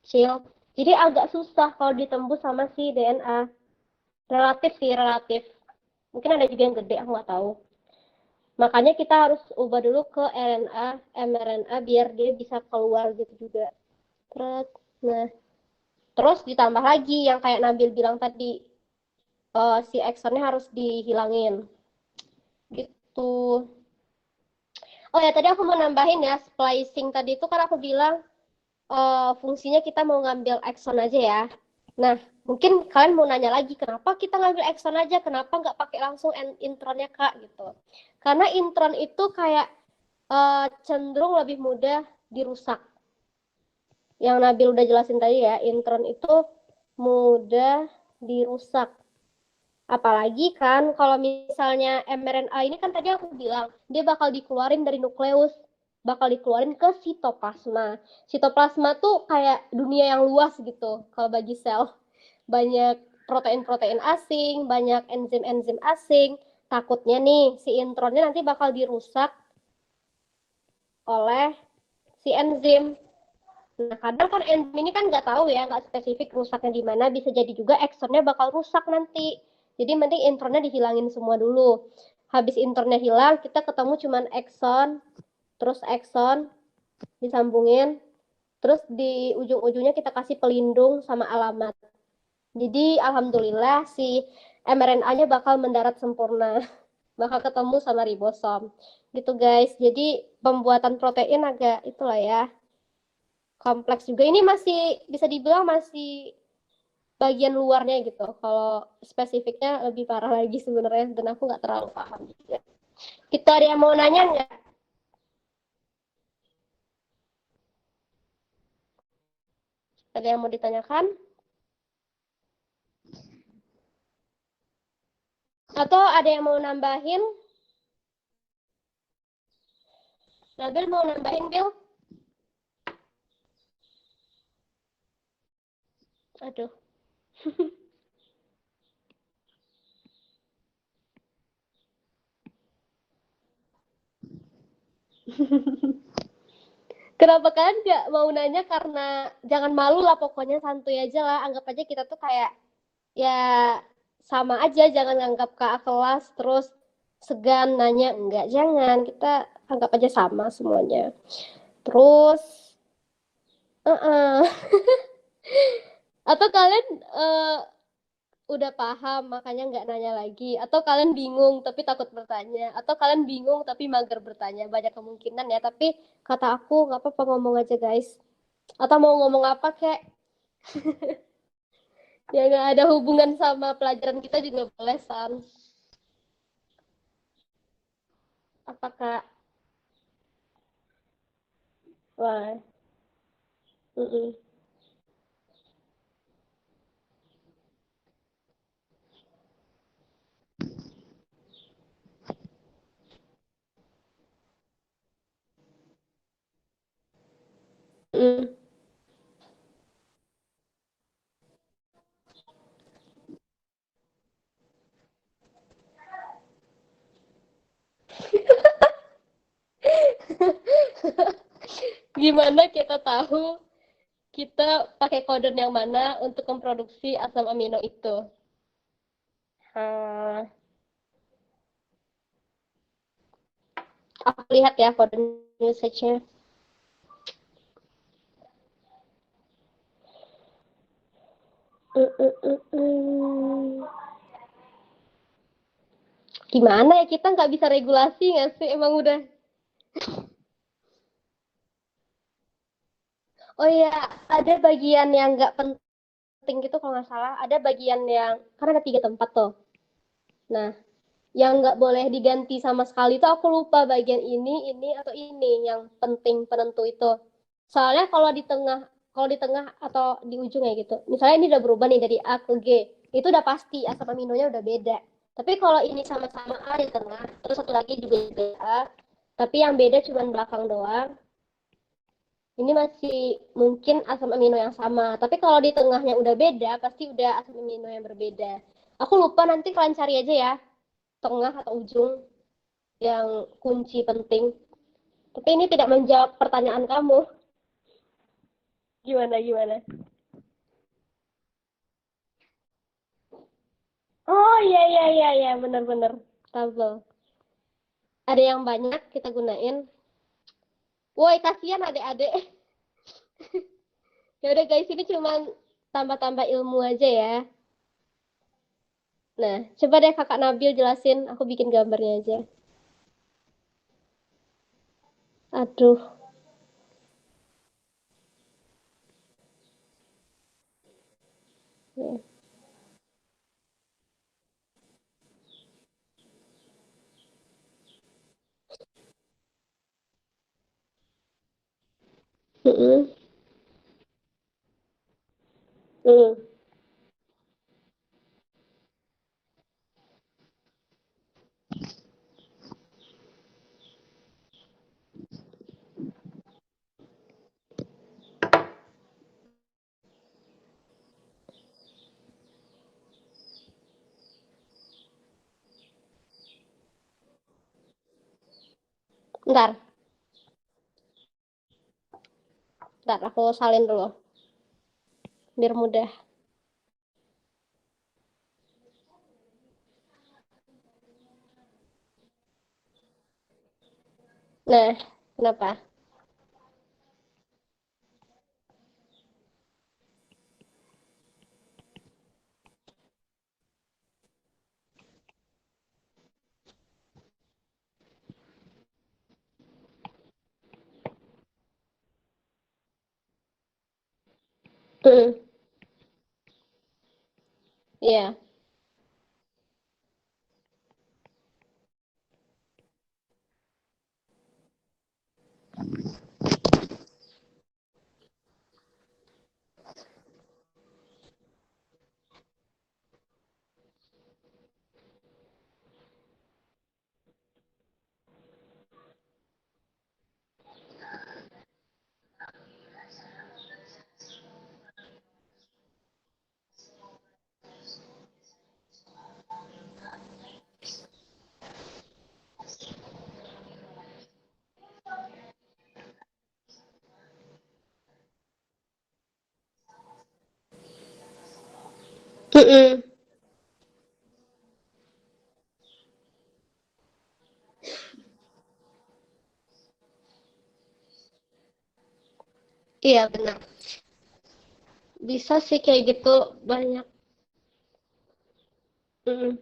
Kecil. Jadi agak susah kalau ditembus sama si DNA. Relatif. Mungkin ada juga yang gede, aku nggak tahu. Makanya kita harus ubah dulu ke RNA, mRNA biar dia bisa keluar gitu juga. Nah, terus ditambah lagi yang kayak Nabil bilang tadi, si eksonnya harus dihilangin. Gitu. Oh ya, tadi aku mau nambahin ya, splicing tadi itu kan aku bilang fungsinya kita mau ngambil ekson aja ya. Nah, mungkin kalian mau nanya lagi, kenapa kita ngambil ekson aja? Kenapa nggak pakai langsung intronnya, Kak? Gitu. Karena intron itu kayak cenderung lebih mudah dirusak. Yang Nabil udah jelasin tadi ya, intron itu mudah dirusak. Apalagi kan kalau misalnya mRNA ini kan tadi aku bilang, dia bakal dikeluarin dari nukleus, bakal dikeluarin ke sitoplasma. Sitoplasma tuh kayak dunia yang luas gitu kalau bagi sel. Banyak protein-protein asing, banyak enzim-enzim asing. Takutnya nih si intronnya nanti bakal dirusak oleh si enzim. Nah, kadang kan enzim ini kan nggak tahu ya, nggak spesifik rusaknya di mana. Bisa jadi juga exonnya bakal rusak nanti. Jadi mending intronnya dihilangin semua dulu. Habis intronnya hilang, kita ketemu cuman exon, terus exon disambungin, terus di ujung-ujungnya kita kasih pelindung sama alamat. Jadi alhamdulillah si mRNA-nya bakal mendarat sempurna, bakal ketemu sama ribosom. Gitu guys. Jadi pembuatan protein agak itulah ya, kompleks juga. Ini masih bisa dibilang masih bagian luarnya gitu. Kalau spesifiknya lebih parah lagi sebenarnya, dan aku nggak terlalu paham juga. Kita ada yang mau nanya nggak? Ada yang mau ditanyakan? Atau ada yang mau nambahin? Nabil mau nambahin, Bil? Aduh. Kenapa kalian nggak mau nanya? Karena jangan malu lah, pokoknya santuy aja lah. Anggap aja kita tuh kayak ya sama aja, jangan nganggap kakak kelas terus segan nanya. Enggak, jangan. Kita anggap aja sama semuanya. Terus, atau kalian udah paham makanya nggak nanya lagi, atau kalian bingung tapi takut bertanya, atau kalian bingung tapi mager bertanya. Banyak kemungkinan ya, tapi kata aku nggak apa-apa, ngomong aja guys. Atau mau ngomong apa kek ya, nggak ada hubungan sama pelajaran kita juga boleh, San. Apakah wah, mm-mm. Mm. Gimana kita tahu kita pakai kode yang mana untuk memproduksi asam amino itu? Hmm, aku lihat ya kode usage-nya. Gimana ya, kita nggak bisa regulasi nggak sih? Emang udah. Oh iya, ada bagian yang nggak penting gitu kalau nggak salah. Ada bagian yang, karena ada 3 tempat tuh. Nah, yang nggak boleh diganti sama sekali itu aku lupa bagian ini atau ini yang penting penentu itu. Soalnya kalau di tengah atau di ujungnya gitu. Misalnya ini udah berubah nih dari A ke G, itu udah pasti asam aminonya udah beda. Tapi kalau ini sama-sama A di tengah, terus satu lagi juga beda A, tapi yang beda cuma belakang doang, ini masih mungkin asam amino yang sama. Tapi kalau di tengahnya udah beda, pasti udah asam amino yang berbeda. Aku lupa, nanti kalian cari aja ya, tengah atau ujung yang kunci penting. Tapi ini tidak menjawab pertanyaan kamu. Gimana, gimana? Oh iya, iya, iya, iya, benar-benar. Tabel. Ada yang banyak kita gunain. Woi, kasihan adik-adik. Ya udah guys, ini cuma tambah-tambah ilmu aja ya. Nah, coba deh kakak Nabil jelasin. Aku bikin gambarnya aja. Aduh. Mm-mm. Mm. Bentar, aku salin dulu biar mudah. Nah, kenapa? Mm, Iya. Mm-mm. Iya benar. Bisa sih kayak gitu banyak. Mm-mm.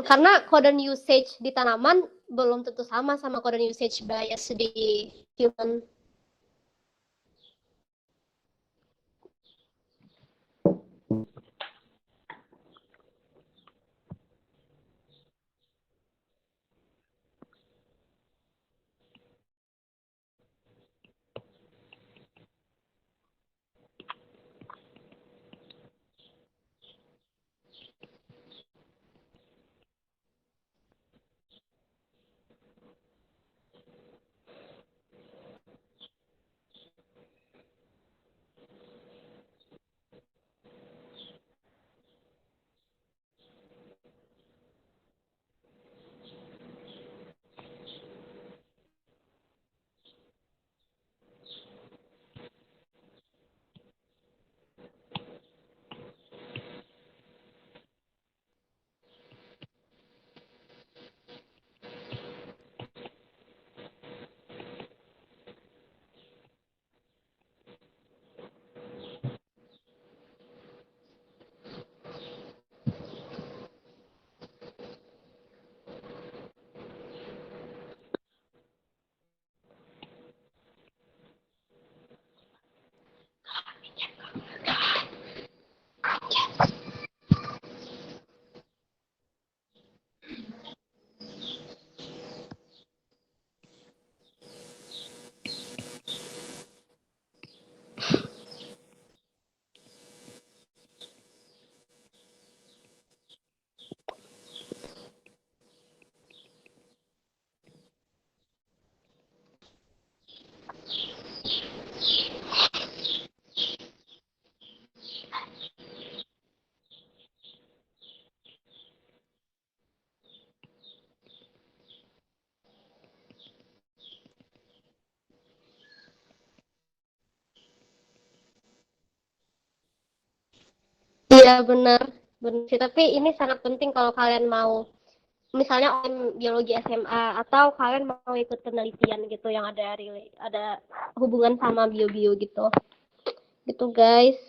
Karena codon usage di tanaman belum tentu sama codon usage bias di human. Iya benar, benar sih. Tapi ini sangat penting kalau kalian mau, misalnya biologi SMA atau kalian mau ikut penelitian gitu yang ada hubungan sama bio-bio gitu, gitu guys.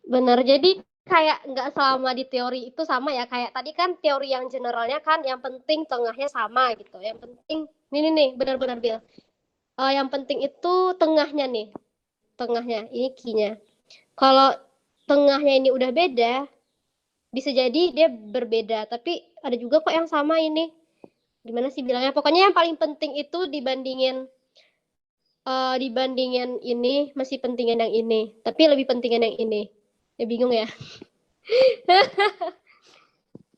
Benar. Jadi kayak nggak selama di teori itu sama ya. Kayak tadi kan teori yang generalnya kan, yang penting tengahnya sama gitu. Yang penting ini nih benar-benar Bill. Yang penting itu tengahnya nih, tengahnya ini key-nya. Kalau tengahnya ini udah beda, bisa jadi dia berbeda, tapi ada juga kok yang sama ini. Gimana sih bilangnya? Pokoknya yang paling penting itu dibandingin dibandingin ini masih pentingin yang ini, tapi lebih pentingin yang ini. Ya bingung ya.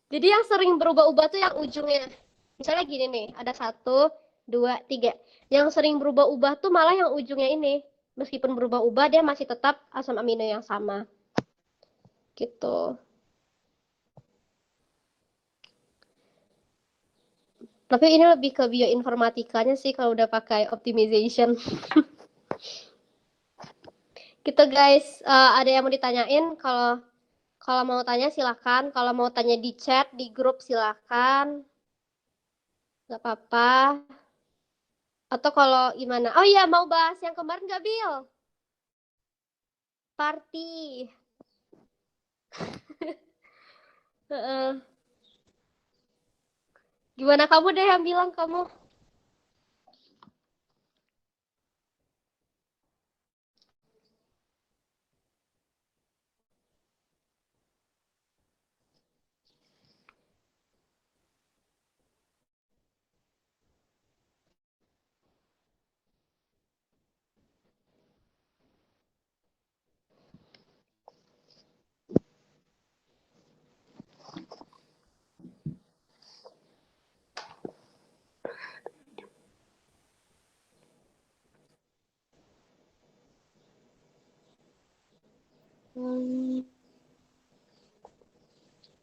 Jadi yang sering berubah-ubah tuh yang ujungnya. Misalnya gini nih, ada 1, 2, 3. Yang sering berubah-ubah tuh malah yang ujungnya ini. Meskipun berubah-ubah, dia masih tetap asam amino yang sama. Gitu. Tapi ini lebih ke bioinformatikanya sih kalau udah pakai optimization. Gitu guys, ada yang mau ditanyain? Kalau mau tanya silakan, kalau mau tanya di chat, di grup silakan. Nggak apa-apa. Atau kalau gimana? Oh iya, mau bahas yang kemarin nggak, Bil? Party. Heeh. Gimana kamu deh yang bilang kamu?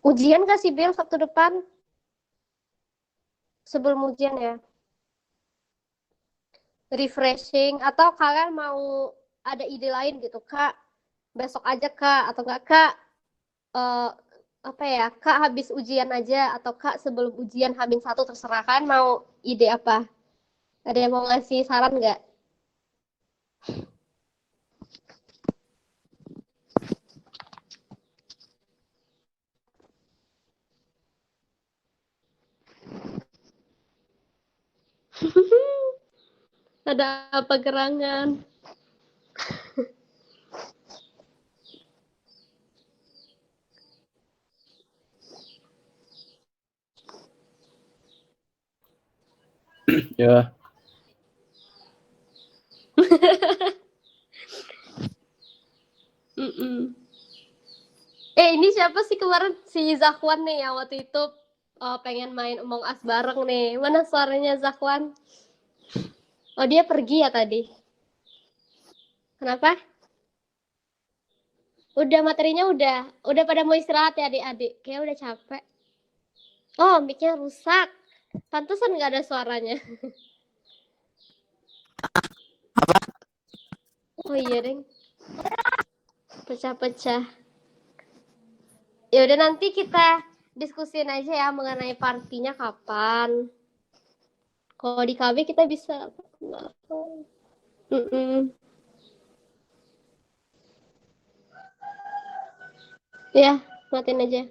Ujian nggak sih, Bil, Sabtu depan? Sebelum ujian ya? Refreshing. Atau kalian mau ada ide lain gitu, Kak? Besok aja, Kak? Atau nggak, Kak? eh, apa ya, Kak habis ujian aja? Atau Kak sebelum ujian H-1 terserah kan mau ide apa? Ada yang mau ngasih saran nggak? Ada apa gerangan? Ya, Mm-mm. Ini siapa sih kemarin si Zakwan nih yang waktu itu pengen main Among Us bareng nih. Mana suaranya Zakwan? Oh, dia pergi ya tadi. Kenapa? Udah materinya udah pada mau istirahat ya adik-adik. Kayak udah capek. Oh, mic-nya rusak. Pantesan nggak ada suaranya. Oh iya, Deng. Pecah-pecah. Ya udah nanti kita diskusin aja ya mengenai partinya kapan. Kalau di KB kita bisa. Mm-mm. Ya, matiin aja.